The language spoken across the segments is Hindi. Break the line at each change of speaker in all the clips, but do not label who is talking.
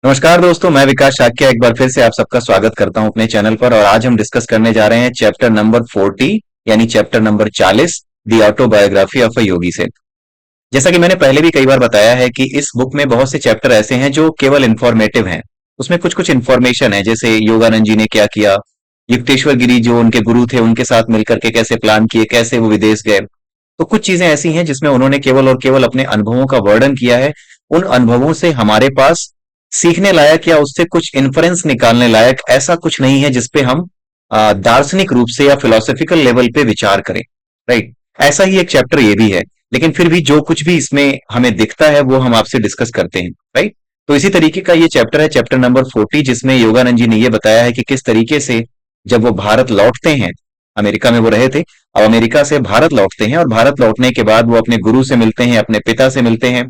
नमस्कार दोस्तों, मैं विकास शाक्य एक बार फिर से आप सबका स्वागत करता हूं अपने चैनल पर। और आज हम डिस्कस करने जा रहे हैं चैप्टर नंबर 40 यानी chapter number 40 the autobiography of a yogi से। जैसा कि मैंने पहले भी कई बार बताया है कि इस बुक में बहुत से चैप्टर ऐसे हैं जो केवल इंफॉर्मेटिव हैं। उसमें कुछ कुछ इंफॉर्मेशन है, जैसे योगानंद जी ने क्या किया, युक्तेश्वर गिरी जो उनके गुरु थे उनके साथ मिलकर के कैसे प्लान किए, कैसे वो विदेश गए। तो कुछ चीजें ऐसी हैं जिसमें उन्होंने केवल और केवल अपने अनुभवों का वर्णन किया है। उन अनुभवों से हमारे पास सीखने लायक या उससे कुछ इन्फ्रेंस निकालने लायक ऐसा कुछ नहीं है जिसपे हम दार्शनिक रूप से या फिलोसफिकल लेवल पे विचार करें। राइट, ऐसा ही एक चैप्टर ये भी है। लेकिन फिर भी जो कुछ भी इसमें हमें दिखता है वो हम आपसे डिस्कस करते हैं। राइट, तो इसी तरीके का ये चैप्टर है, चैप्टर नंबर 40, जिसमें योगानंद जी ने ये बताया है कि किस तरीके से जब वो भारत लौटते हैं, अमेरिका में वो रहे थे, अब अमेरिका से भारत लौटते हैं और भारत लौटने के बाद वो अपने गुरु से मिलते हैं, अपने पिता से मिलते हैं,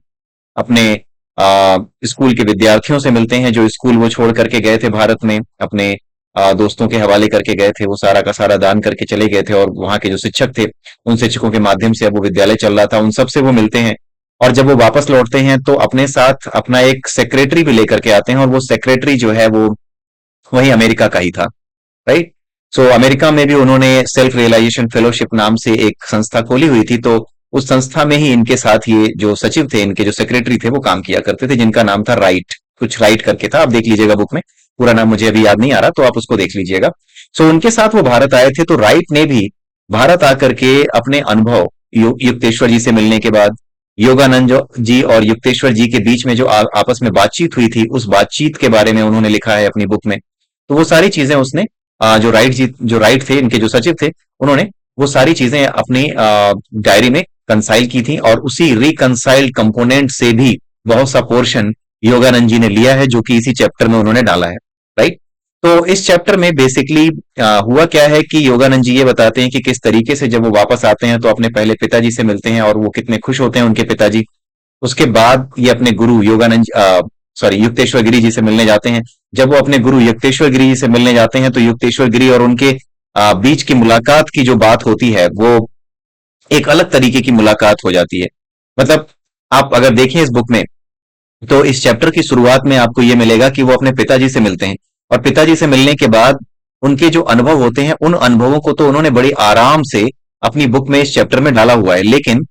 अपने स्कूल के विद्यार्थियों से मिलते हैं जो स्कूल वो छोड़ करके गए थे भारत में, अपने दोस्तों के हवाले करके गए थे, वो सारा का सारा दान करके चले गए थे। और वहां के जो शिक्षक थे, उन शिक्षकों के माध्यम से अब वो विद्यालय चल रहा था, उन सब से वो मिलते हैं। और जब वो वापस लौटते हैं तो अपने साथ अपना एक सेक्रेटरी भी लेकर के आते हैं, और वो सेक्रेटरी जो है वो वही अमेरिका का ही था। राइट, सो अमेरिका में भी उन्होंने सेल्फ रियलाइजेशन फेलोशिप नाम से एक संस्था खोली हुई थी। तो उस संस्था में ही इनके साथ ये जो सचिव थे, इनके जो सेक्रेटरी थे, वो काम किया करते थे, जिनका नाम था राइट, कुछ राइट करके था। आप देख लीजिएगा बुक में, पूरा नाम मुझे अभी याद नहीं आ रहा, तो आप उसको देख लीजिएगा। सो उनके साथ वो भारत आए थे, तो राइट ने भी भारत आकर के अपने अनुभव युक्तेश्वर जी से मिलने के बाद, जी और युक्तेश्वर जी के बीच में जो आपस में बातचीत हुई थी, उस बातचीत के बारे में उन्होंने लिखा है अपनी बुक में। तो वो सारी चीजें उसने जो राइट थे, इनके जो सचिव थे, उन्होंने वो सारी चीजें अपनी डायरी में कंसाइल की थी, और उसी रिकंसाइल्ड कंपोनेंट से भी बहुत सा पोर्शन योगानंद जी ने लिया है, जो कि इसी चैप्टर में उन्होंने डाला है। राइट, तो इस चैप्टर में बेसिकली हुआ क्या है कि योगानंद जी ये बताते हैं कि किस तरीके से जब वो वापस आते हैं तो अपने पहले पिताजी से मिलते हैं, और वो कितने खुश होते हैं उनके पिताजी। उसके बाद ये अपने गुरु युक्तेश्वर गिरी जी से मिलने जाते हैं। जब वो अपने गुरु युक्तेश्वर गिरी जी से मिलने जाते हैं तो युक्तेश्वर गिरी और उनके बीच की मुलाकात की जो बात होती है वो एक अलग तरीके की मुलाकात हो जाती है। मतलब आप अगर देखें इस बुक में, तो इस चैप्टर की शुरुआत में आपको ये मिलेगा कि वो अपने पिताजी से मिलते हैं, और पिताजी से मिलने के बाद उनके जो अनुभव होते हैं, उन अनुभवों को तो उन्होंने बड़ी आराम से अपनी बुक में इस चैप्टर में डाला हुआ है। लेकिन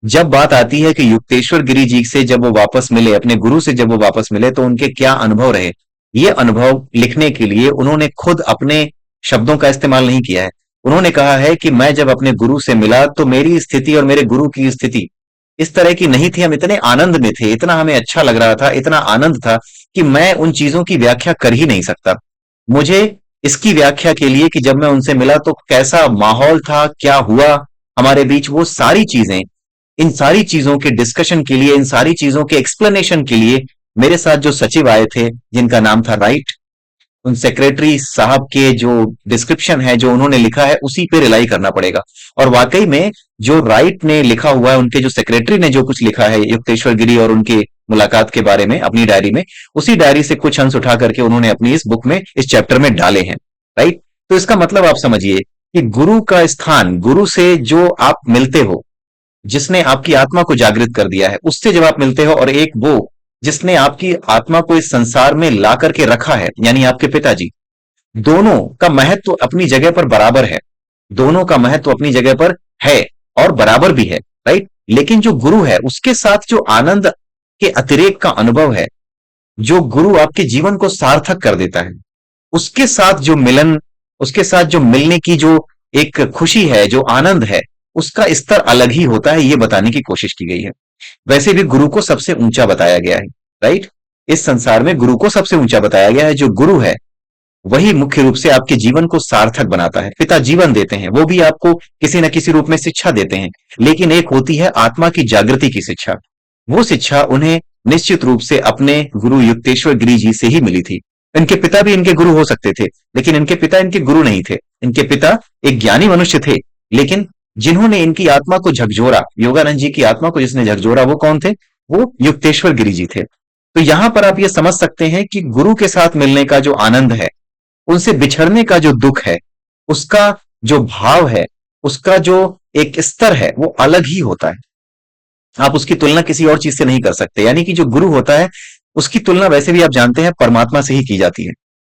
जब बात आती है कि युक्तेश्वर गिरी जी से जब वो वापस मिले, अपने गुरु से जब वो वापस मिले, तो उनके क्या अनुभव रहे, ये अनुभव लिखने के लिए उन्होंने खुद अपने शब्दों का इस्तेमाल नहीं किया है। उन्होंने कहा है कि मैं जब अपने गुरु से मिला तो मेरी स्थिति और मेरे गुरु की स्थिति इस तरह की नहीं थी। हम इतने आनंद में थे, इतना हमें अच्छा लग रहा था, इतना आनंद था कि मैं उन चीजों की व्याख्या कर ही नहीं सकता। मुझे इसकी व्याख्या के लिए कि जब मैं उनसे मिला तो कैसा माहौल था, क्या हुआ हमारे बीच, वो सारी चीजें, इन सारी चीजों के डिस्कशन के लिए, इन सारी चीजों के एक्सप्लेनेशन के लिए मेरे साथ जो सचिव आए थे, जिनका नाम था राइट, उन सेक्रेटरी साहब के जो डिस्क्रिप्शन है, जो उन्होंने लिखा है, उसी पे रिलाई करना पड़ेगा। और वाकई में जो राइट ने लिखा हुआ है, उनके जो सेक्रेटरी ने जो कुछ लिखा है युक्तेश्वर गिरी और उनके मुलाकात के बारे में अपनी डायरी में, उसी डायरी से कुछ अंश उठा करके उन्होंने अपनी इस बुक में, इस चैप्टर में डाले हैं। राइट, तो इसका मतलब आप समझिए कि गुरु का स्थान, गुरु से जो आप मिलते हो, जिसने आपकी आत्मा को जागृत कर दिया है, उससे जब आप मिलते हो, और एक वो जिसने आपकी आत्मा को इस संसार में ला करके रखा है, यानी आपके पिताजी, दोनों का महत्व अपनी जगह पर बराबर है। दोनों का महत्व अपनी जगह पर है और बराबर भी है। राइट, लेकिन जो गुरु है, उसके साथ जो आनंद के अतिरेक का अनुभव है, जो गुरु आपके जीवन को सार्थक कर देता है, उसके साथ जो मिलन, उसके साथ जो मिलने की जो एक खुशी है, जो आनंद है, उसका स्तर अलग ही होता है, ये बताने की कोशिश की गई है। वैसे भी गुरु को सबसे ऊंचा बताया गया है। राइट, इस संसार में गुरु को सबसे ऊंचा बताया गया है। जो गुरु है वही मुख्य रूप से आपके जीवन को सार्थक बनाता है। पिता जीवन देते हैं, वो भी आपको किसी न किसी रूप में शिक्षा देते हैं, लेकिन एक होती है आत्मा की जागृति की शिक्षा। वो शिक्षा उन्हें निश्चित रूप से अपने गुरु युक्तेश्वर गिरी जी से ही मिली थी। इनके पिता भी इनके गुरु हो सकते थे, लेकिन इनके पिता इनके गुरु नहीं थे। इनके पिता एक ज्ञानी मनुष्य थे, लेकिन जिन्होंने इनकी आत्मा को झकझोरा, योगानंद जी की आत्मा को जिसने झकझोरा, वो कौन थे? वो युक्तेश्वर गिरी जी थे। तो यहां पर आप ये समझ सकते हैं कि गुरु के साथ मिलने का जो आनंद है, उनसे बिछड़ने का जो दुख है, उसका जो भाव है, उसका जो एक स्तर है, वो अलग ही होता है। आप उसकी तुलना किसी और चीज से नहीं कर सकते। यानी कि जो गुरु होता है, उसकी तुलना वैसे भी आप जानते हैं परमात्मा से ही की जाती है।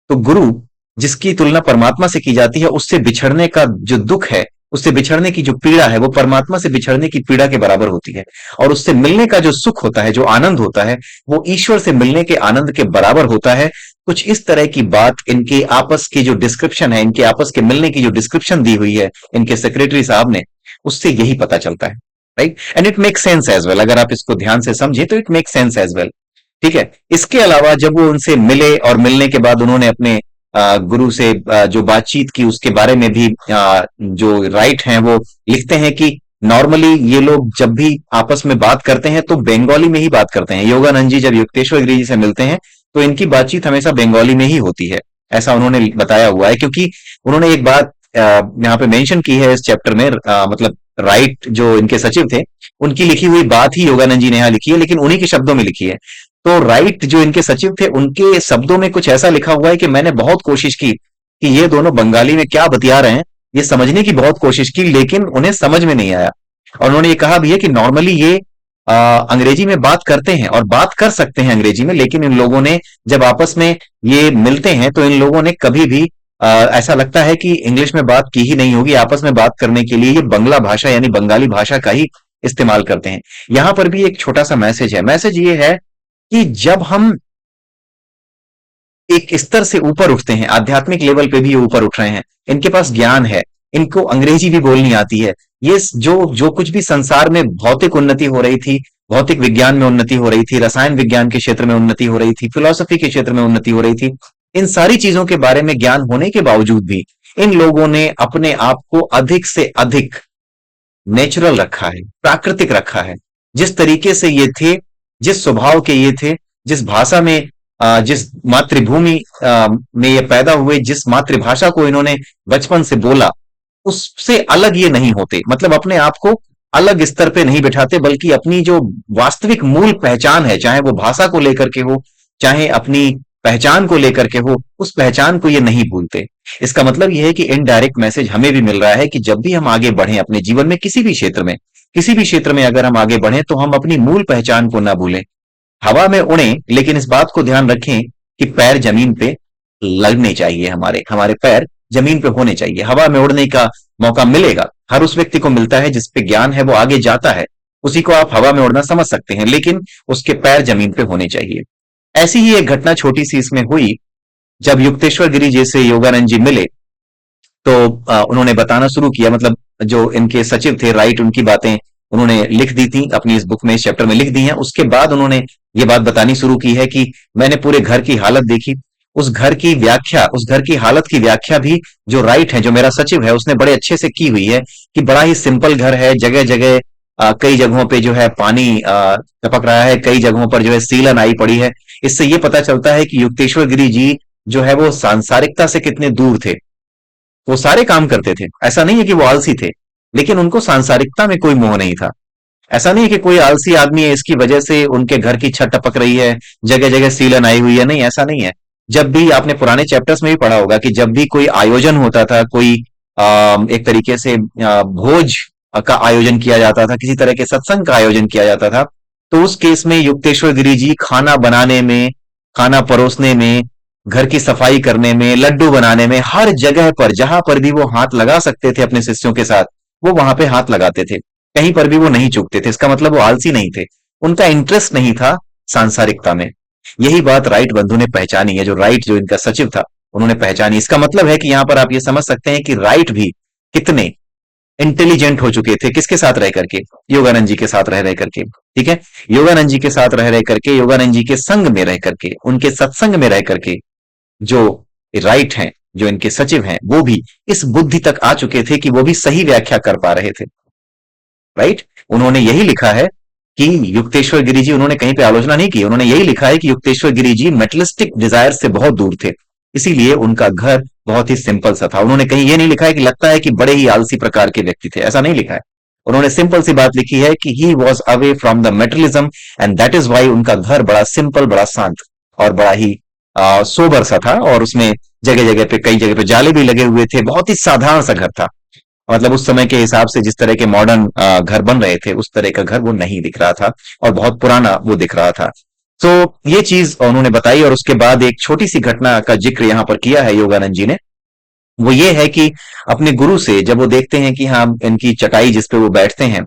तो गुरु जिसकी तुलना परमात्मा से की जाती है, उससे बिछड़ने का जो दुख है, उससे बिछड़ने की जो पीड़ा है, वो परमात्मा से बिछड़ने की पीड़ा के बराबर होती है। और उससे मिलने का जो सुख होता है, जो आनंद होता है, वो ईश्वर से मिलने के आनंद के बराबर होता है। कुछ इस तरह की बात इनके आपस की जो डिस्क्रिप्शन है, इनके आपस के मिलने की जो डिस्क्रिप्शन दी हुई है इनके सेक्रेटरी साहब ने, उससे यही पता चलता है। Right, and it make sense as well. अगर आप इसको ध्यान से समझे तो it make sense as well. ठीक है। इसके अलावा जब वो उनसे मिले और मिलने के बाद उन्होंने अपने गुरु से जो बातचीत की, उसके बारे में भी जो राइट हैं वो लिखते हैं कि नॉर्मली ये लोग जब भी आपस में बात करते हैं तो बंगाली में ही बात करते हैं। योगानंद जी जब युक्तेश्वर गिरी जी से मिलते हैं तो इनकी बातचीत हमेशा बंगाली में ही होती है, ऐसा उन्होंने बताया हुआ है। क्योंकि उन्होंने एक बात यहाँ पे मेंशन की है इस चैप्टर में, मतलब राइट जो इनके सचिव थे, उनकी लिखी हुई बात ही योगानंद जी ने यहाँ लिखी है, लेकिन उन्हीं के शब्दों में लिखी है। तो राइट जो इनके सचिव थे, उनके शब्दों में कुछ ऐसा लिखा हुआ है कि मैंने बहुत कोशिश की कि ये दोनों बंगाली में क्या बतिया रहे हैं, ये समझने की बहुत कोशिश की, लेकिन उन्हें समझ में नहीं आया। और उन्होंने ये कहा भी है कि नॉर्मली ये अंग्रेजी में बात करते हैं और बात कर सकते हैं अंग्रेजी में, लेकिन इन लोगों ने जब आपस में ये मिलते हैं तो इन लोगों ने कभी भी ऐसा लगता है कि इंग्लिश में बात की ही नहीं होगी। आपस में बात करने के लिए ये बंगला भाषा यानी बंगाली भाषा का ही इस्तेमाल करते हैं। यहां पर भी एक छोटा सा मैसेज है। मैसेज ये है कि जब हम एक स्तर से ऊपर उठते हैं, आध्यात्मिक लेवल पे भी ये ऊपर उठ रहे हैं, इनके पास ज्ञान है, इनको अंग्रेजी भी बोलनी आती है, ये जो जो कुछ भी संसार में भौतिक उन्नति हो रही थी, भौतिक विज्ञान में उन्नति हो रही थी, रसायन विज्ञान के क्षेत्र में उन्नति हो रही थी, फिलोसफी के क्षेत्र में उन्नति हो रही थी, इन सारी चीजों के बारे में ज्ञान होने के बावजूद भी इन लोगों ने अपने आप को अधिक से अधिक नेचुरल रखा है, प्राकृतिक रखा है। जिस तरीके से ये थे, जिस स्वभाव के ये थे, जिस भाषा में जिस मातृभूमि में ये पैदा हुए, जिस मातृभाषा को इन्होंने बचपन से बोला, उससे अलग ये नहीं होते। मतलब अपने आप को अलग स्तर पे नहीं बिठाते, बल्कि अपनी जो वास्तविक मूल पहचान है, चाहे वो भाषा को लेकर के हो, चाहे अपनी पहचान को लेकर के हो, उस पहचान को ये नहीं भूलते। इसका मतलब यह है कि इनडायरेक्ट मैसेज हमें भी मिल रहा है कि जब भी हम आगे बढ़े अपने जीवन में, किसी भी क्षेत्र में, किसी भी क्षेत्र में अगर हम आगे बढ़े तो हम अपनी मूल पहचान को ना भूलें। हवा में उड़ें, लेकिन इस बात को ध्यान रखें कि पैर जमीन पे लगने चाहिए, हमारे हमारे पैर जमीन पे होने चाहिए। हवा में उड़ने का मौका मिलेगा, हर उस व्यक्ति को मिलता है जिस पे ज्ञान है, वो आगे जाता है, उसी को आप हवा में उड़ना समझ सकते हैं, लेकिन उसके पैर जमीन पे होने चाहिए। ऐसी ही एक घटना छोटी सी इसमें हुई। जब युक्तेश्वर गिरी जी से योगानंद जी मिले तो उन्होंने बताना शुरू किया, मतलब जो इनके सचिव थे राइट, उनकी बातें उन्होंने लिख दी थी अपनी इस बुक में, इस चैप्टर में लिख दी हैं। उसके बाद उन्होंने ये बात बतानी शुरू की है कि मैंने पूरे घर की हालत देखी, उस घर की व्याख्या, उस घर की हालत की व्याख्या भी जो राइट है, जो मेरा सचिव है, उसने बड़े अच्छे से की हुई है कि बड़ा ही सिंपल घर है। जगह जगह कई जगहों पे जो है पानी टपक रहा है, कई जगहों पर जो है सीलन आई पड़ी है। इससे ये पता चलता है कि युक्तेश्वर गिरी जी जो है वो सांसारिकता से कितने दूर थे। वो सारे काम करते थे, ऐसा नहीं है कि वो आलसी थे, लेकिन उनको सांसारिकता में कोई मोह नहीं था। ऐसा नहीं है कि कोई आलसी आदमी है, इसकी वजह से उनके घर की छत टपक रही है, जगह जगह सीलन आई हुई है, नहीं, ऐसा नहीं है। जब भी आपने पुराने चैप्टर्स में भी पढ़ा होगा कि जब भी कोई आयोजन होता था, कोई एक तरीके से भोज का आयोजन किया जाता था, किसी तरह के सत्संग का आयोजन किया जाता था, तो उस केस में युक्तेश्वर गिरी जी खाना बनाने में, खाना परोसने में, घर की सफाई करने में, लड्डू बनाने में, हर जगह पर जहां पर भी वो हाथ लगा सकते थे अपने शिष्यों के साथ, वो वहां पे हाथ लगाते थे। कहीं पर भी वो नहीं चूकते थे। इसका मतलब वो आलसी नहीं थे, उनका इंटरेस्ट नहीं था सांसारिकता में। यही बात राइट बंधु ने पहचानी है, जो राइट जो इनका सचिव था उन्होंने पहचानी। इसका मतलब है कि यहां पर आप ये समझ सकते हैं कि राइट भी कितने इंटेलिजेंट हो चुके थे, किसके साथ रह करके, योगानंद जी के साथ रह रह करके। ठीक है, योगानंद जी के साथ रह रह करके, योगानंद जी के संग में रह करके, उनके सत्संग में रह करके, जो राइट हैं, जो इनके सचिव हैं, वो भी इस बुद्धि तक आ चुके थे कि वो भी सही व्याख्या कर पा रहे थे। राइट, उन्होंने यही लिखा है कि युक्तेश्वर गिरी जी, उन्होंने कहीं पे आलोचना नहीं की, उन्होंने यही लिखा है कि युक्तेश्वर गिरी जी मेटलिस्टिक डिजायर से बहुत दूर थे, इसीलिए उनका घर बहुत ही सिंपल सा था। उन्होंने कहीं ये नहीं लिखा है कि लगता है कि बड़े ही आलसी प्रकार के व्यक्ति थे, ऐसा नहीं लिखा है। उन्होंने सिंपल सी बात लिखी है कि he was away from the materialism and that is why उनका घर बड़ा सिंपल, बड़ा शांत और बड़ा ही सोबर सा था। और उसमें जगह जगह पे, कई जगह पे जाले भी लगे हुए थे, बहुत ही साधारण सा घर था। मतलब उस समय के हिसाब से जिस तरह के मॉडर्न घर बन रहे थे, उस तरह का घर वो नहीं दिख रहा था और बहुत पुराना वो दिख रहा था। तो ये चीज उन्होंने बताई, और उसके बाद एक छोटी सी घटना का जिक्र यहां पर किया है योगानंद जी ने। वो ये है कि अपने गुरु से जब वो देखते हैं कि हाँ, इनकी चटाई जिस पे वो बैठते हैं,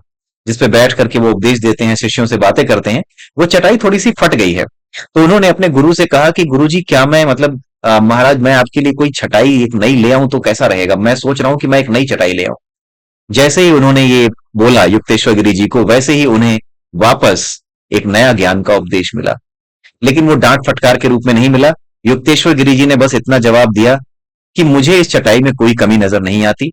जिस पे बैठ करके वो उपदेश देते हैं, शिष्यों से बातें करते हैं, वो चटाई थोड़ी सी फट गई है। तो उन्होंने अपने गुरु से कहा कि गुरु जी, क्या मैं मतलब महाराज, मैं आपके लिए कोई चटाई एक नई ले आऊं तो कैसा रहेगा? मैं सोच रहा हूं कि मैं एक नई चटाई ले आऊं। जैसे ही उन्होंने ये बोला युक्तेश्वर गिरी जी को, वैसे ही उन्हें वापस एक नया ज्ञान का उपदेश मिला। लेकिन वो डांट फटकार के रूप में नहीं मिला। युक्तेश्वर गिरी जी ने बस इतना जवाब दिया कि मुझे इस चटाई में कोई कमी नजर नहीं आती।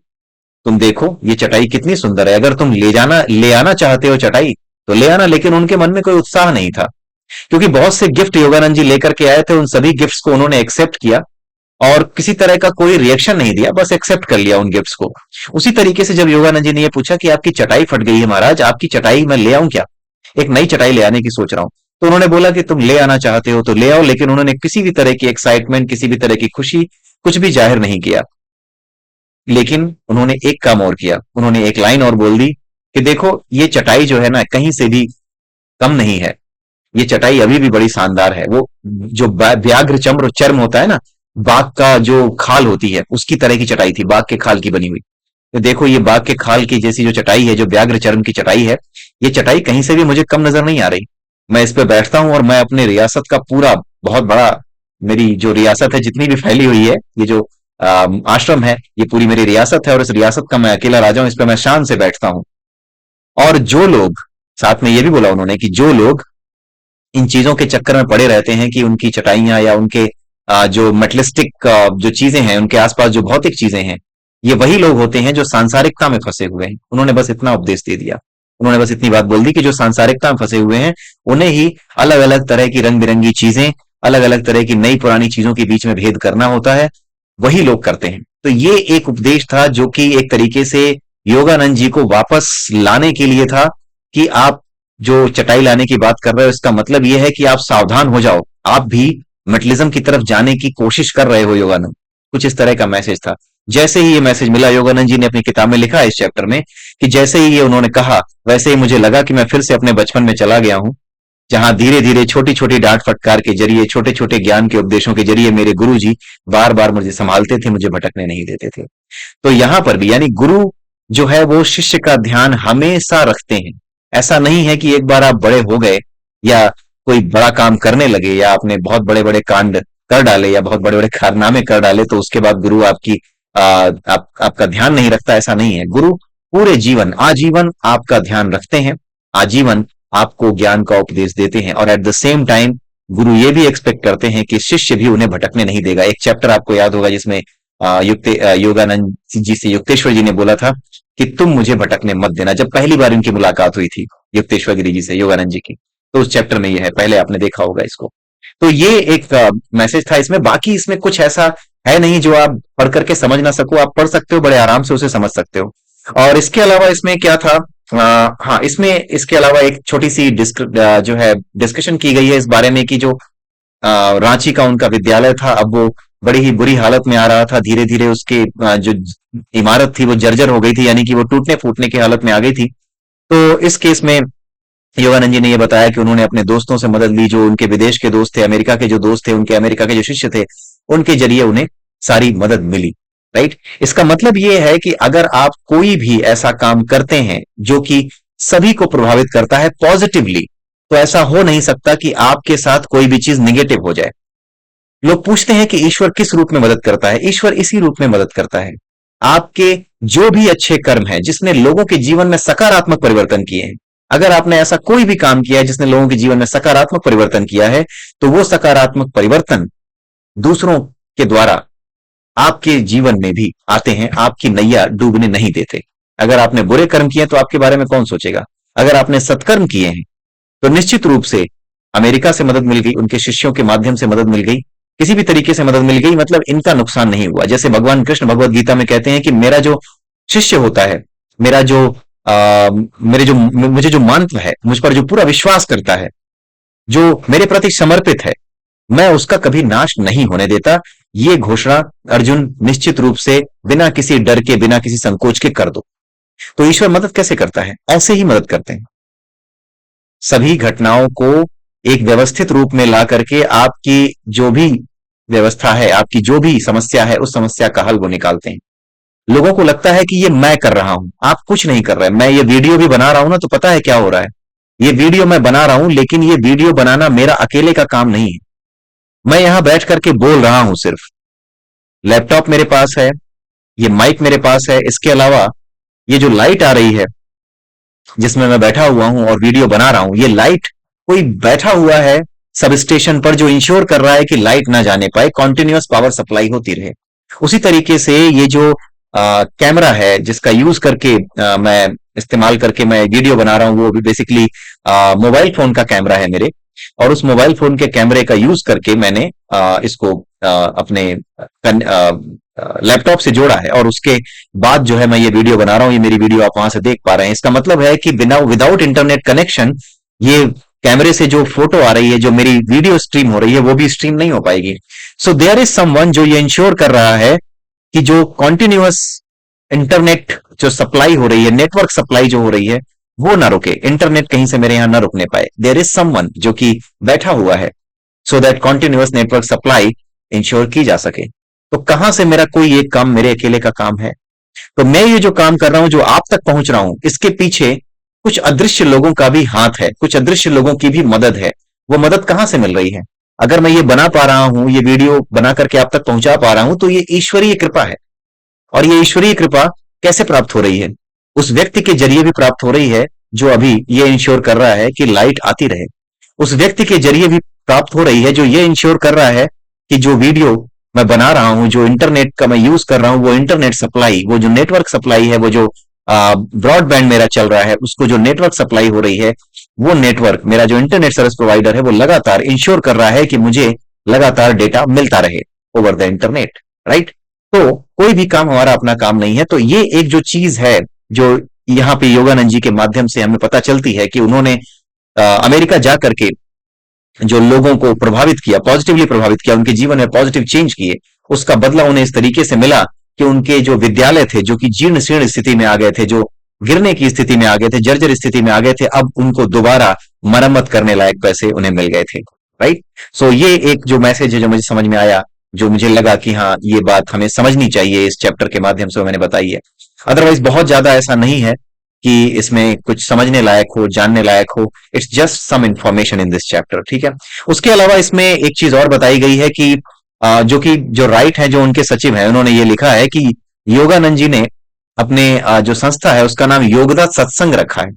तुम देखो ये चटाई कितनी सुंदर है, अगर तुम ले आना चाहते हो चटाई तो ले आना। लेकिन उनके मन में कोई उत्साह नहीं था, क्योंकि बहुत से गिफ्ट योगानंद जी लेकर के आए थे। उन सभी गिफ्ट्स को उन्होंने एक्सेप्ट किया और किसी तरह का कोई रिएक्शन नहीं दिया, बस एक्सेप्ट कर लिया उन गिफ्ट्स को। उसी तरीके से जब योगानंद जी ने ये पूछा कि आपकी चटाई फट गई है महाराज, आपकी चटाई मैं ले आऊं क्या? एक नई चटाई ले आने की सोच रहा हूं। तो उन्होंने बोला कि तुम ले आना चाहते हो तो ले आओ, लेकिन उन्होंने किसी भी तरह की एक्साइटमेंट, किसी भी तरह की खुशी कुछ भी जाहिर नहीं किया। लेकिन उन्होंने एक काम और किया, उन्होंने एक लाइन और बोल दी कि देखो ये चटाई जो है ना, कहीं से भी कम नहीं है। ये चटाई अभी भी बड़ी शानदार है। वो जो व्याघ्र चर्म चर्म होता है ना, बाघ का जो खाल होती है, उसकी तरह की चटाई थी, बाघ के खाल की बनी हुई। तो देखो ये बाघ के खाल की जैसी जो चटाई है, जो व्याघ्र चर्म की चटाई है, ये चटाई कहीं से भी मुझे कम नजर नहीं आ रही। मैं इस पे बैठता हूं और मैं अपने रियासत का पूरा, बहुत बड़ा, मेरी जो रियासत है जितनी भी फैली हुई है, ये जो आश्रम है, ये पूरी मेरी रियासत है, और इस रियासत का मैं अकेला राजा हूं। इस पे मैं शान से बैठता हूं। और जो लोग, साथ में ये भी बोला उन्होंने कि जो लोग इन चीजों के चक्कर में पड़े रहते हैं कि उनकी चटाइयां या उनके जो मेटलिस्टिक जो चीजें हैं, उनके आसपास जो भौतिक चीजें हैं, ये वही लोग होते हैं जो सांसारिकता में फंसे हुए हैं। उन्होंने बस इतना उपदेश दे दिया। उन्होंने बस इतनी बात बोल दी कि जो सांसारिकता में फंसे हुए हैं, उन्हें ही अलग अलग तरह की रंग बिरंगी चीजें, अलग अलग तरह की नई पुरानी चीजों के बीच में भेद करना होता है, वही लोग करते हैं। तो ये एक उपदेश था जो कि एक तरीके से योगानंद जी को वापस लाने के लिए था कि आप जो चटाई लाने की बात कर रहे हो, इसका मतलब यह है कि आप सावधान हो जाओ, आप भी मेटलिज्म की तरफ जाने की कोशिश कर रहे हो योगानंद। कुछ इस तरह का मैसेज था। जैसे ही ये मैसेज मिला, योगानंद जी ने अपनी किताब में लिखा है इस चैप्टर में कि जैसे ही ये उन्होंने कहा, वैसे ही मुझे लगा कि मैं फिर से अपने बचपन में चला गया हूं, जहां धीरे धीरे छोटी छोटी डांट फटकार के जरिए, छोटे छोटे ज्ञान के उपदेशों के जरिए मेरे गुरु जी बार बार मुझे संभालते थे, मुझे भटकने नहीं देते थे। तो यहां पर भी यानी गुरु जो है वो शिष्य का ध्यान हमेशा रखते हैं। ऐसा नहीं है कि एक बार आप बड़े हो गए या कोई बड़ा काम करने लगे या आपने बहुत बड़े बड़े कांड कर डाले या बहुत बड़े बड़े कारनामे कर डाले तो उसके बाद गुरु आपकी आपका ध्यान नहीं रखता। ऐसा नहीं है। गुरु पूरे जीवन, आजीवन आपका ध्यान रखते हैं, आजीवन आपको ज्ञान का उपदेश देते हैं, और एट द सेम टाइम गुरु ये भी एक्सपेक्ट करते हैं कि शिष्य भी उन्हें भटकने नहीं देगा। एक चैप्टर आपको याद होगा जिसमें योगानंद जी से युक्तेश्वर जी ने बोला था कि तुम मुझे भटकने मत देना, जब पहली बार इनकी मुलाकात हुई थी युक्तेश्वर गिरी जी से योगानंद जी की। तो उस चैप्टर में ये है, पहले आपने देखा होगा इसको। तो ये एक मैसेज था इसमें। बाकी इसमें कुछ ऐसा है नहीं जो आप पढ़ करके समझ ना सको। आप पढ़ सकते हो, बड़े आराम से उसे समझ सकते हो। और इसके अलावा इसमें क्या था, हाँ, इसमें इसके अलावा एक छोटी सी जो है डिस्कशन की गई है इस बारे में कि जो रांची का उनका विद्यालय था, अब वो बड़ी ही बुरी हालत में आ रहा था। धीरे धीरे उसके जो इमारत थी वो जर्जर हो गई थी, यानी कि वो टूटने फूटने की हालत में आ गई थी। तो इस केस में योगानंद जी ने ये बताया कि उन्होंने अपने दोस्तों से मदद ली, जो उनके विदेश के दोस्त थे, अमेरिका के जो दोस्त थे, उनके अमेरिका के जो शिष्य थे, उनके जरिए उन्हें सारी मदद मिली। राइट। इसका मतलब ये है कि अगर आप कोई भी ऐसा काम करते हैं जो कि सभी को प्रभावित करता है पॉजिटिवली, तो ऐसा हो नहीं सकता कि आपके साथ कोई भी चीज निगेटिव हो जाए। लोग पूछते हैं कि ईश्वर किस रूप में मदद करता है? ईश्वर इसी रूप में मदद करता है। आपके जो भी अच्छे कर्म है जिसने लोगों के जीवन में सकारात्मक परिवर्तन किए हैं, अगर आपने ऐसा कोई भी काम किया है जिसने लोगों के जीवन में सकारात्मक परिवर्तन किया है, तो वो सकारात्मक परिवर्तन दूसरों के द्वारा आपके जीवन में भी आते हैं, आपकी नैया डूबने नहीं देते। अगर आपने बुरे कर्म किए तो आपके बारे में कौन सोचेगा? अगर आपने सत्कर्म किए हैं तो निश्चित रूप से अमेरिका से मदद मिल गई, उनके शिष्यों के माध्यम से मदद मिल गई, किसी भी तरीके से मदद मिल गई, मतलब इनका नुकसान नहीं हुआ। जैसे भगवान कृष्ण भगवत गीता में कहते हैं कि मेरा जो शिष्य होता है, मेरा जो मेरे जो मुझे जो मानता है, मुझ पर जो पूरा विश्वास करता है, जो मेरे प्रति समर्पित है, मैं उसका कभी नाश नहीं होने देता। ये घोषणा अर्जुन निश्चित रूप से बिना किसी डर के, बिना किसी संकोच के कर दो। तो ईश्वर मदद कैसे करता है? ऐसे ही मदद करते हैं। सभी घटनाओं को एक व्यवस्थित रूप में ला करके आपकी जो भी व्यवस्था है, आपकी जो भी समस्या है, उस समस्या का हल वो निकालते हैं। लोगों को लगता है कि ये मैं कर रहा हूं, आप कुछ नहीं कर रहे। मैं ये वीडियो भी बना रहा हूं ना, तो पता है क्या हो रहा है? ये वीडियो मैं बना रहा हूं, लेकिन ये वीडियो बनाना मेरा अकेले का काम नहीं है। मैं यहां बैठ करके बोल रहा हूं सिर्फ। लैपटॉप मेरे पास है, ये माइक मेरे पास है, इसके अलावा ये जो लाइट आ रही है जिसमें मैं बैठा हुआ हूं और वीडियो बना रहा हूं, ये लाइट कोई बैठा हुआ है सब स्टेशन पर जो इंश्योर कर रहा है कि लाइट ना जाने पाए, कॉन्टिन्यूअस पावर सप्लाई होती रहे। उसी तरीके से ये जो कैमरा है जिसका यूज करके मैं इस्तेमाल करके मैं वीडियो बना रहा हूं, वो भी बेसिकली मोबाइल फोन का कैमरा है मेरे। और उस मोबाइल फोन के कैमरे का यूज करके मैंने इसको अपने लैपटॉप से जोड़ा है, और उसके बाद जो है मैं ये वीडियो बना रहा हूं। ये मेरी वीडियो आप वहां से देख पा रहे हैं। इसका मतलब है कि बिना विदाउट इंटरनेट कनेक्शन ये कैमरे से जो फोटो आ रही है, जो मेरी वीडियो स्ट्रीम हो रही है, वो भी स्ट्रीम नहीं हो पाएगी। सो देयर इज समवन जो ये इंश्योर कर रहा है कि जो कॉन्टिन्यूअस इंटरनेट जो सप्लाई हो रही है, नेटवर्क सप्लाई जो हो रही है, वो ना रुके, इंटरनेट कहीं से मेरे यहां ना रुकने पाए। देयर इज समवन जो कि बैठा हुआ है, so that continuous network supply ensure की जा सके। तो कहां से मेरा कोई एक काम मेरे अकेले का काम है? तो मैं ये जो काम कर रहा हूं, जो आप तक पहुंच रहा हूं, इसके पीछे कुछ अदृश्य लोगों का भी हाथ है, कुछ अदृश्य लोगों की भी मदद है। वो मदद कहां से मिल रही है? अगर मैं ये बना पा रहा हूं, ये वीडियो बना करके आप तक पहुंचा पा रहा हूं, तो ये ईश्वरीय कृपा है। और ये ईश्वरीय कृपा कैसे प्राप्त हो रही है? उस व्यक्ति के जरिए भी प्राप्त हो रही है जो अभी ये इंश्योर कर रहा है कि लाइट आती रहे। उस व्यक्ति के जरिए भी प्राप्त हो रही है जो ये इंश्योर कर रहा है कि जो वीडियो मैं बना रहा हूं, जो इंटरनेट का मैं यूज कर रहा हूं, वो इंटरनेट सप्लाई, वो जो नेटवर्क सप्लाई है, वो जो ब्रॉडबैंड मेरा चल रहा है, उसको जो नेटवर्क सप्लाई हो रही है, वो नेटवर्क मेरा जो इंटरनेट सर्विस प्रोवाइडर है, वो लगातार इंश्योर कर रहा है कि मुझे लगातार डेटा मिलता रहे ओवर द इंटरनेट। राइट? तो कोई भी काम हमारा अपना काम नहीं है। तो ये एक जो चीज है जो यहाँ पे योगानंद जी के माध्यम से हमें पता चलती है कि उन्होंने अमेरिका जा करके जो लोगों को प्रभावित किया, पॉजिटिवली प्रभावित किया, उनके जीवन में पॉजिटिव चेंज किए, उसका बदला उन्हें इस तरीके से मिला कि उनके जो विद्यालय थे, जो कि जीर्ण शीर्ण स्थिति में आ गए थे, जो गिरने की स्थिति में आ गए थे, जर्जर स्थिति में आ गए थे, अब उनको दोबारा मरम्मत करने लायक पैसे उन्हें मिल गए थे। राइट? सो ये एक जो मैसेज है जो मुझे समझ में आया, जो मुझे लगा कि हाँ, ये बात हमें समझनी चाहिए, इस चैप्टर के माध्यम से मैंने बताई है। अदरवाइज बहुत ज्यादा ऐसा नहीं है कि इसमें कुछ समझने लायक हो, जानने लायक हो। It's just some information in this chapter. ठीक है? उसके अलावा इसमें एक चीज और बताई गई है कि जो राइट है, जो उनके सचिव हैं, उन्होंने ये लिखा है कि योगानंद जी ने अपने जो संस्था है उसका नाम योगदा सत्संग रखा है।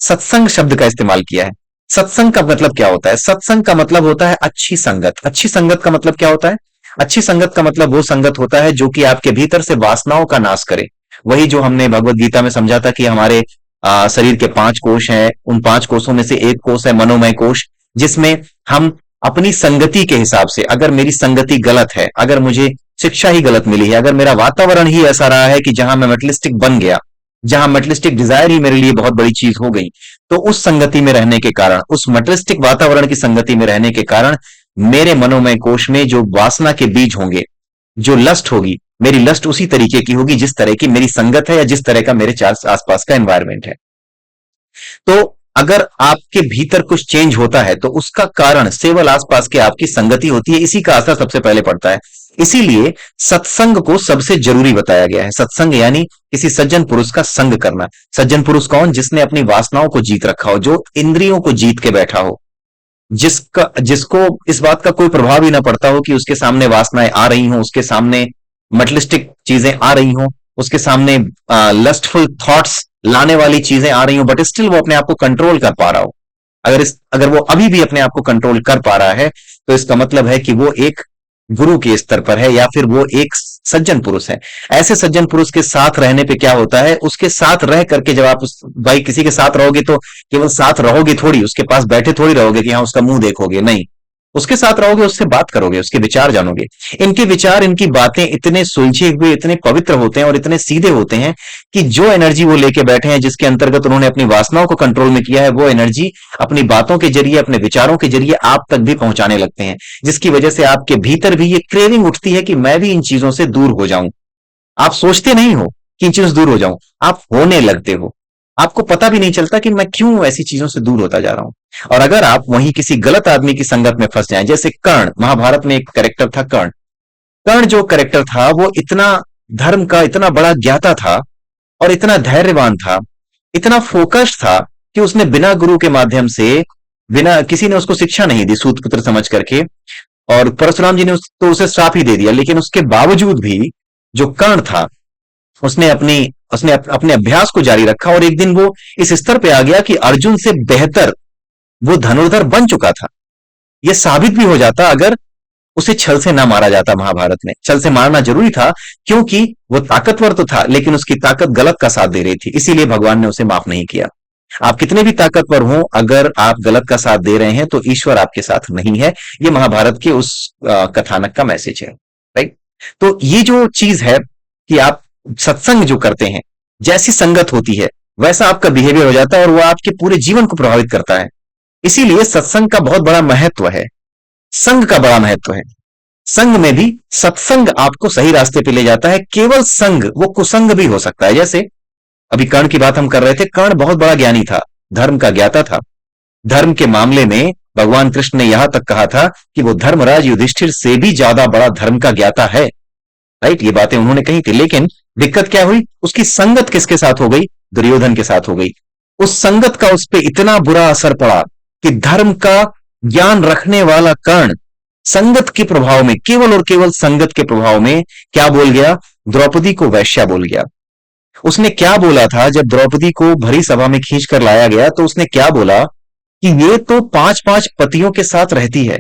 सत्संग शब्द का इस्तेमाल किया है। सत्संग का मतलब क्या होता है? सत्संग का मतलब होता है अच्छी संगत। अच्छी संगत का मतलब क्या होता है? अच्छी संगत का मतलब वो संगत होता है जो कि आपके भीतर से वासनाओं का नाश करे। वही जो हमने भगवत गीता में समझा था कि हमारे शरीर के 5 कोष हैं, उन 5 कोषों में से एक कोष है मनोमय कोष, जिसमें हम अपनी संगति के हिसाब से, अगर मेरी संगति गलत है, अगर मुझे शिक्षा ही गलत मिली है, अगर मेरा वातावरण ही ऐसा रहा है कि जहां मैं मेटलिस्टिक बन गया, जहां मेटलिस्टिक डिजायर ही मेरे लिए बहुत बड़ी चीज हो गई, तो उस संगति में रहने के कारण, उस मेटलिस्टिक वातावरण की संगति में रहने के कारण मेरे मनोमय कोष में जो वासना के बीज होंगे, जो लस्ट होगी, मेरी लस्ट उसी तरीके की होगी जिस तरह की मेरी संगत है या जिस तरह का मेरे आसपास का एनवायरमेंट है। तो अगर आपके भीतर कुछ चेंज होता है तो उसका कारण केवल आसपास के आपकी संगति होती है। इसी का असर सबसे पहले पड़ता है। इसीलिए सत्संग को सबसे जरूरी बताया गया है। सत्संग यानी किसी सज्जन पुरुष का संग करना। सज्जन पुरुष कौन? जिसने अपनी वासनाओं को जीत रखा हो, जो इंद्रियों को जीत के बैठा हो, जिसको इस बात का कोई प्रभाव ही ना पड़ता हो कि उसके सामने वासनाएं आ रही हो, उसके सामने मटलिस्टिक चीजें आ रही हो, उसके सामने लस्टफुल थॉट्स लाने वाली चीजें आ रही हो, बट स्टिल वो अपने आप को कंट्रोल कर पा रहा हो। अगर वो अभी भी अपने आप को कंट्रोल कर पा रहा है, तो इसका मतलब है कि वो एक गुरु के स्तर पर है या फिर वो एक सज्जन पुरुष है। ऐसे सज्जन पुरुष के साथ रहने पे क्या होता है? उसके साथ रह करके जब आप भाई किसी के साथ रहोगे तो केवल साथ रहोगे थोड़ी, उसके पास बैठे थोड़ी रहोगे कि हाँ उसका मुंह देखोगे, नहीं। उसके साथ रहोगे, उससे बात करोगे, उसके विचार जानोगे। इनके विचार, इनकी बातें इतने सुलझे हुए, इतने पवित्र होते हैं और इतने सीधे होते हैं कि जो एनर्जी वो लेके बैठे हैं, जिसके अंतर्गत उन्होंने अपनी वासनाओं को कंट्रोल में किया है, वो एनर्जी अपनी बातों के जरिए, अपने विचारों के जरिए आप तक भी पहुंचाने लगते हैं, जिसकी वजह से आपके भीतर भी ये क्रेविंग उठती है कि मैं भी इन चीजों से दूर हो जाऊं। आप सोचते नहीं हो कि इन चीजों से दूर हो जाऊं, आप होने लगते हो। आपको पता भी नहीं चलता कि मैं क्यों ऐसी चीजों से दूर होता जा रहा हूं। और अगर आप वहीं किसी गलत आदमी की संगत में फंस जाएं, जैसे कर्ण, महाभारत में एक कैरेक्टर था कर्ण। कर्ण जो कैरेक्टर था वो इतना धर्म का इतना बड़ा ज्ञाता था और इतना धैर्यवान था, इतना फोकस्ड था कि उसने बिना गुरु के माध्यम से, बिना किसी ने उसको शिक्षा नहीं दी सूत पुत्र समझ करके, और परशुराम जी ने तो उसे श्राप ही दे दिया, लेकिन उसके बावजूद भी जो कर्ण था उसने अपने अभ्यास को जारी रखा और एक दिन वो इस स्तर पे आ गया कि अर्जुन से बेहतर वो धनुर्धर बन चुका था। यह साबित भी हो जाता अगर उसे छल से ना मारा जाता। महाभारत में छल से मारना जरूरी था क्योंकि वो ताकतवर तो था लेकिन उसकी ताकत गलत का साथ दे रही थी, इसीलिए भगवान ने उसे माफ नहीं किया। आप कितने भी ताकतवर हो, अगर आप गलत का साथ दे रहे हैं तो ईश्वर आपके साथ नहीं है। ये महाभारत के उस कथानक का मैसेज है, राइट। तो ये जो चीज है कि आप सत्संग जो करते हैं, जैसी संगत होती है वैसा आपका बिहेवियर हो जाता है और वो आपके पूरे जीवन को प्रभावित करता है। इसीलिए सत्संग का बहुत बड़ा महत्व है, संघ का बड़ा महत्व है। संघ में भी सत्संग आपको सही रास्ते पे ले जाता है। केवल संघ वो कुसंग भी हो सकता है। जैसे अभी कर्ण की बात हम कर रहे थे, कर्ण बहुत बड़ा ज्ञानी था, धर्म का ज्ञाता था। धर्म के मामले में भगवान कृष्ण ने यहां तक कहा था कि वो धर्मराज युधिष्ठिर से भी ज्यादा बड़ा धर्म का ज्ञाता है, राइट। ये बातें उन्होंने कही थी, लेकिन दिक्कत क्या हुई, उसकी संगत किसके साथ हो गई, दुर्योधन के साथ हो गई। उस संगत का उस पर इतना बुरा असर पड़ा कि धर्म का ज्ञान रखने वाला कर्ण संगत के प्रभाव में, केवल और केवल संगत के प्रभाव में क्या बोल गया, द्रौपदी को वैश्या बोल गया। उसने क्या बोला था जब द्रौपदी को भरी सभा में खींच कर लाया गया, तो उसने क्या बोला कि ये तो 5-5 पतियों के साथ रहती है।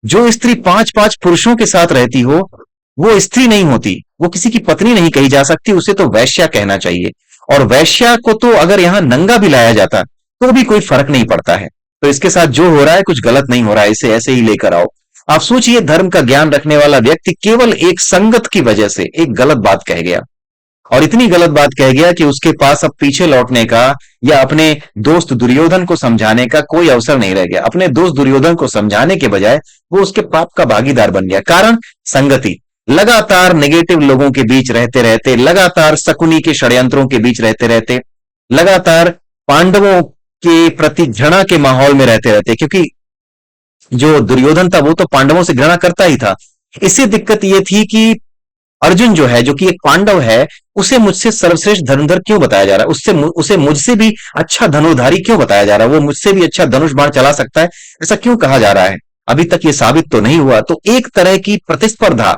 जो स्त्री 5-5 पुरुषों के साथ रहती हो वो स्त्री नहीं होती, वो किसी की पत्नी नहीं कही जा सकती, उसे तो वैश्या कहना चाहिए। और वैश्या को तो अगर यहां नंगा भी लाया जाता तो भी कोई फर्क नहीं पड़ता है। तो इसके साथ जो हो रहा है कुछ गलत नहीं हो रहा है, इसे ऐसे ही लेकर आओ। आप सोचिए, धर्म का ज्ञान रखने वाला व्यक्ति केवल एक संगत की वजह से एक गलत बात कह गया, और इतनी गलत बात कह गया कि उसके पास अब पीछे लौटने का या अपने दोस्त दुर्योधन को समझाने का कोई अवसर नहीं रह गया। अपने दोस्त दुर्योधन को समझाने के बजाय वो उसके पाप का भागीदार बन गया। कारण संगति। लगातार नेगेटिव लोगों के बीच रहते रहते, लगातार शकुनी के षड्यंत्रों के बीच रहते रहते, लगातार पांडवों के प्रति घृणा के माहौल में रहते रहते, क्योंकि जो दुर्योधन था वो तो पांडवों से घृणा करता ही था। इससे दिक्कत ये थी कि अर्जुन जो है, जो कि एक पांडव है, उसे मुझसे सर्वश्रेष्ठ धनुर्धर क्यों बताया जा रहा है, उसे मुझसे भी अच्छा धनुर्धारी क्यों बताया जा रहा है, वो मुझसे भी अच्छा धनुष बाण चला सकता है, ऐसा क्यों कहा जा रहा है। अभी तक ये साबित तो नहीं हुआ। तो एक तरह की प्रतिस्पर्धा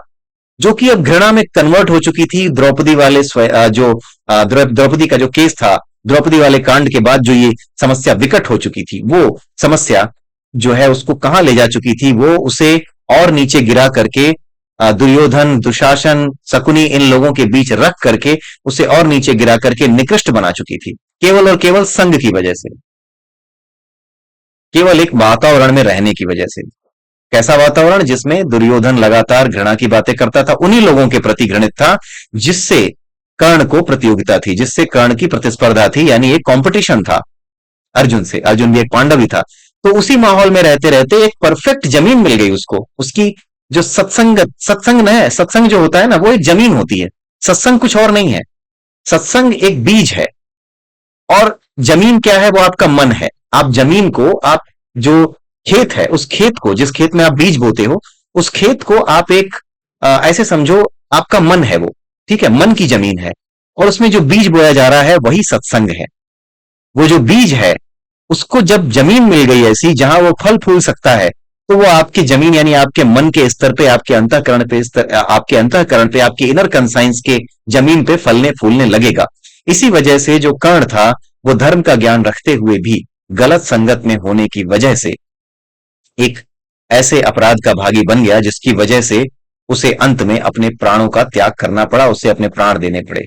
जो कि अब घृणा में कन्वर्ट हो चुकी थी, द्रौपदी वाले द्रौपदी का जो केस था, द्रौपदी वाले कांड के बाद जो ये समस्या विकट हो चुकी थी, वो समस्या जो है उसको कहां ले जा चुकी थी, वो उसे और नीचे गिरा करके दुर्योधन, दुशासन, शकुनी, इन लोगों के बीच रख करके उसे और नीचे गिरा करके निकृष्ट बना चुकी थी, केवल और केवल संघ की वजह से, केवल एक वातावरण में रहने की वजह से। कैसा वातावरण, जिसमें दुर्योधन लगातार घृणा की बातें करता था, उन्हीं लोगों के प्रति घृणित था जिससे कर्ण को प्रतियोगिता थी, जिससे कर्ण की प्रतिस्पर्धा थी, यानी एक कंपटीशन था अर्जुन से। अर्जुन भी एक पांडव ही था। तो उसी माहौल में रहते रहते एक परफेक्ट जमीन मिल गई उसको। उसकी जो सत्संग न है, सत्संग जो होता है ना, वो एक जमीन होती है। सत्संग कुछ और नहीं है, सत्संग एक बीज है, और जमीन क्या है, वो आपका मन है। आप जमीन को, आप जो खेत है, उस खेत को, जिस खेत में आप बीज बोते हो, उस खेत को आप एक ऐसे समझो, आपका मन है वो, ठीक है, मन की जमीन है, और उसमें जो बीज बोया जा रहा है वही सत्संग है। वो जो बीज है उसको जब जमीन मिल गई ऐसी जहां वो फल फूल सकता है, तो वो आपकी जमीन यानी आपके मन के स्तर पे, आपके अंतःकरण पे, आपके अंतःकरण पे, आपके इनर कंसाइंस के जमीन पे फलने फूलने लगेगा। इसी वजह से जो कर्ण था वो धर्म का ज्ञान रखते हुए भी गलत संगत में होने की वजह से एक ऐसे अपराध का भागी बन गया जिसकी वजह से उसे अंत में अपने प्राणों का त्याग करना पड़ा, उसे अपने प्राण देने पड़े।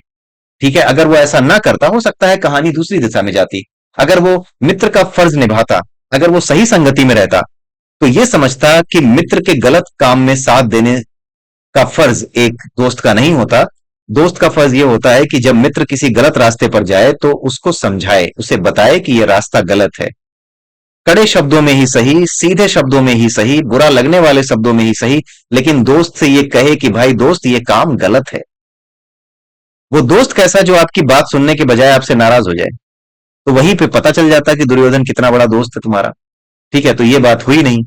ठीक है, अगर वो ऐसा ना करता, हो सकता है कहानी दूसरी दिशा में जाती। अगर वो मित्र का फर्ज निभाता, अगर वो सही संगति में रहता, तो ये समझता कि मित्र के गलत काम में साथ देने का फर्ज एक दोस्त का नहीं होता। दोस्त का फर्ज ये होता है कि जब मित्र किसी गलत रास्ते पर जाए तो उसको समझाए, उसे बताए कि यह रास्ता गलत है। कड़े शब्दों में ही सही, सीधे शब्दों में ही सही, बुरा लगने वाले शब्दों में ही सही, लेकिन दोस्त से ये कहे कि भाई दोस्त, ये काम गलत है। वो दोस्त कैसा, जो आपकी बात सुनने के बजाय आपसे नाराज हो जाए। तो वहीं पे पता चल जाता है कि दुर्योधन कितना बड़ा दोस्त है तुम्हारा। ठीक है, तो ये बात हुई नहीं।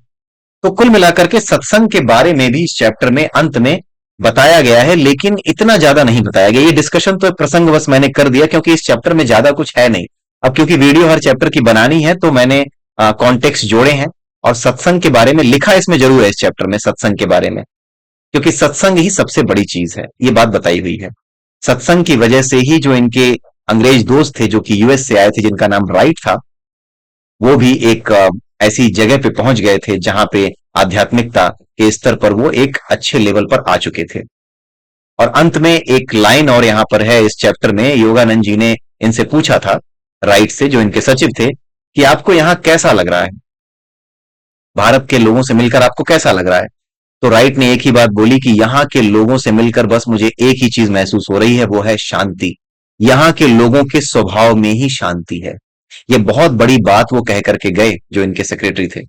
तो कुल मिलाकर के सत्संग के बारे में भी इस चैप्टर में अंत में बताया गया है, लेकिन इतना ज्यादा नहीं बताया गया। ये डिस्कशन तो प्रसंगवश मैंने कर दिया, क्योंकि इस चैप्टर में ज्यादा कुछ है नहीं। अब क्योंकि वीडियो हर चैप्टर की बनानी है, तो मैंने कॉन्टेक्स्ट जोड़े हैं, और सत्संग के बारे में लिखा इसमें जरूर है, इस चैप्टर में सत्संग के बारे में, क्योंकि सत्संग ही सबसे बड़ी चीज है, ये बात बताई हुई है। सत्संग की वजह से ही जो इनके अंग्रेज दोस्त थे, जो कि यूएस से आए थे, जिनका नाम राइट था, वो भी एक ऐसी जगह पे पहुंच गए थे जहां पे आध्यात्मिकता के स्तर पर वो एक अच्छे लेवल पर आ चुके थे। और अंत में एक लाइन और यहां पर है इस चैप्टर में, योगानंद जी ने इनसे पूछा था, राइट से, जो इनके सचिव थे, कि आपको यहां कैसा लग रहा है, भारत के लोगों से मिलकर आपको कैसा लग रहा है। तो राइट ने एक ही बात बोली कि यहां के लोगों से मिलकर बस मुझे एक ही चीज महसूस हो रही है, वो है शांति। यहां के लोगों के स्वभाव में ही शांति है। ये बहुत बड़ी बात वो कह करके गए, जो इनके सेक्रेटरी थे।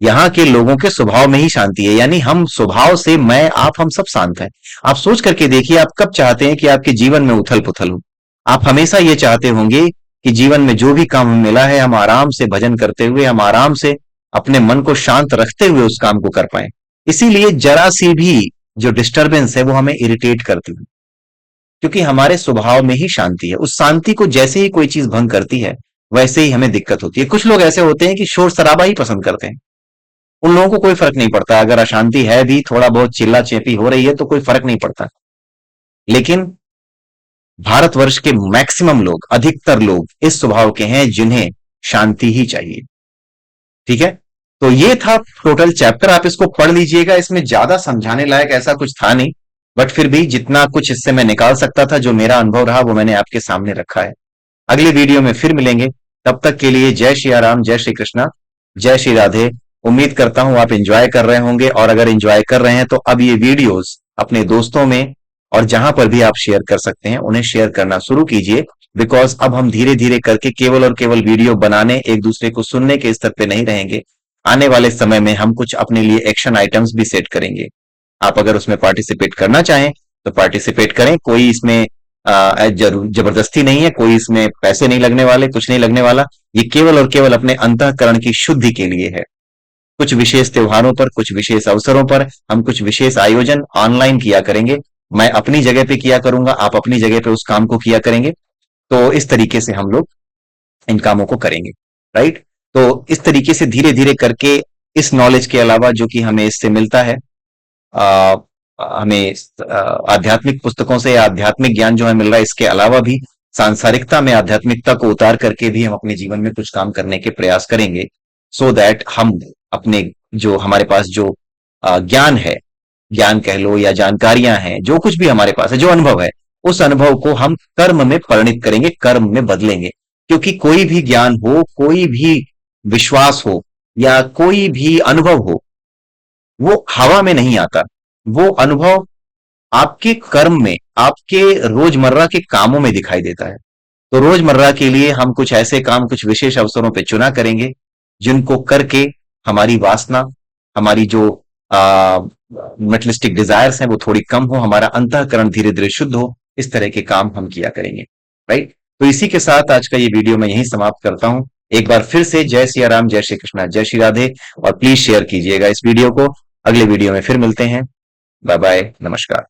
यहाँ के लोगों के स्वभाव में ही शांति है, यानी हम स्वभाव से, मैं आप हम सब शांत हैं। आप सोच करके देखिए, आप कब चाहते हैं कि आपके जीवन में उथल पुथल हो? आप हमेशा ये चाहते होंगे कि जीवन में जो भी काम हमें मिला है, हम आराम से भजन करते हुए, हम आराम से अपने मन को शांत रखते हुए उस काम को कर पाए। इसीलिए जरा सी भी जो डिस्टरबेंस है वो हमें इरिटेट करती है, क्योंकि हमारे स्वभाव में ही शांति है। उस शांति को जैसे ही कोई चीज भंग करती है, वैसे ही हमें दिक्कत होती है। कुछ लोग ऐसे होते हैं कि शोर शराबा ही पसंद करते हैं, उन लोगों को कोई फर्क नहीं पड़ता, अगर अशांति है भी, थोड़ा बहुत चिल्ला चेपी हो रही है, तो कोई फर्क नहीं पड़ता। लेकिन भारतवर्ष के मैक्सिमम लोग, अधिकतर लोग इस स्वभाव के हैं जिन्हें शांति ही चाहिए। ठीक है, तो ये था टोटल चैप्टर, आप इसको पढ़ लीजिएगा। इसमें ज्यादा समझाने लायक ऐसा कुछ था नहीं, बट फिर भी जितना कुछ इससे मैं निकाल सकता था, जो मेरा अनुभव रहा, वो मैंने आपके सामने रखा है। अगली वीडियो में फिर मिलेंगे, तब तक के लिए जय श्री राम, जय श्री कृष्णा, जय श्री राधे। उम्मीद करता हूं आप एंजॉय कर रहे होंगे, और अगर एंजॉय कर रहे हैं तो अब ये वीडियोस अपने दोस्तों में और जहां पर भी आप शेयर कर सकते हैं, उन्हें शेयर करना शुरू कीजिए। बिकॉज अब हम धीरे धीरे करके केवल और केवल वीडियो बनाने, एक दूसरे को सुनने के स्तर पे नहीं रहेंगे। आने वाले समय में हम कुछ अपने लिए एक्शन आइटम्स भी सेट करेंगे। आप अगर उसमें पार्टिसिपेट करना चाहें तो पार्टिसिपेट करें, कोई इसमें जबरदस्ती नहीं है, कोई इसमें पैसे नहीं लगने वाले, कुछ नहीं लगने वाला। ये केवल और केवल अपने अंतःकरण की शुद्धि के लिए है। कुछ विशेष त्योहारों पर, कुछ विशेष अवसरों पर हम कुछ विशेष आयोजन ऑनलाइन किया करेंगे। मैं अपनी जगह पे किया करूंगा, आप अपनी जगह पे उस काम को किया करेंगे। तो इस तरीके से हम लोग इन कामों को करेंगे, राइट। तो इस तरीके से धीरे धीरे करके इस नॉलेज के अलावा जो कि हमें इससे मिलता है, आ, हमें आध्यात्मिक पुस्तकों से आध्यात्मिक ज्ञान जो है मिल रहा है, इसके अलावा भी सांसारिकता में आध्यात्मिकता को उतार करके भी हम अपने जीवन में कुछ काम करने के प्रयास करेंगे, सो दैट हम अपने, जो हमारे पास जो ज्ञान है, ज्ञान कह लो या जानकारियां हैं, जो कुछ भी हमारे पास है, जो अनुभव है, उस अनुभव को हम कर्म में परिणित करेंगे, कर्म में बदलेंगे। क्योंकि कोई भी ज्ञान हो, कोई भी विश्वास हो, या कोई भी अनुभव हो, वो हवा में नहीं आता। वो अनुभव आपके कर्म में, आपके रोजमर्रा के कामों में दिखाई देता है। तो रोजमर्रा के लिए हम कुछ ऐसे काम कुछ विशेष अवसरों पे चुना करेंगे, जिनको करके हमारी वासना, हमारी जो मेटलिस्टिक डिजायर्स हैं, वो थोड़ी कम हो, हमारा अंतःकरण धीरे धीरे शुद्ध हो। इस तरह के काम हम किया करेंगे, राइट। तो इसी के साथ आज का ये वीडियो मैं यहीं समाप्त करता हूं। एक बार फिर से जय सिया राम, जय श्री कृष्णा, जय श्री राधे, और प्लीज शेयर कीजिएगा इस वीडियो को। अगले वीडियो में फिर मिलते हैं। बाय बाय, नमस्कार।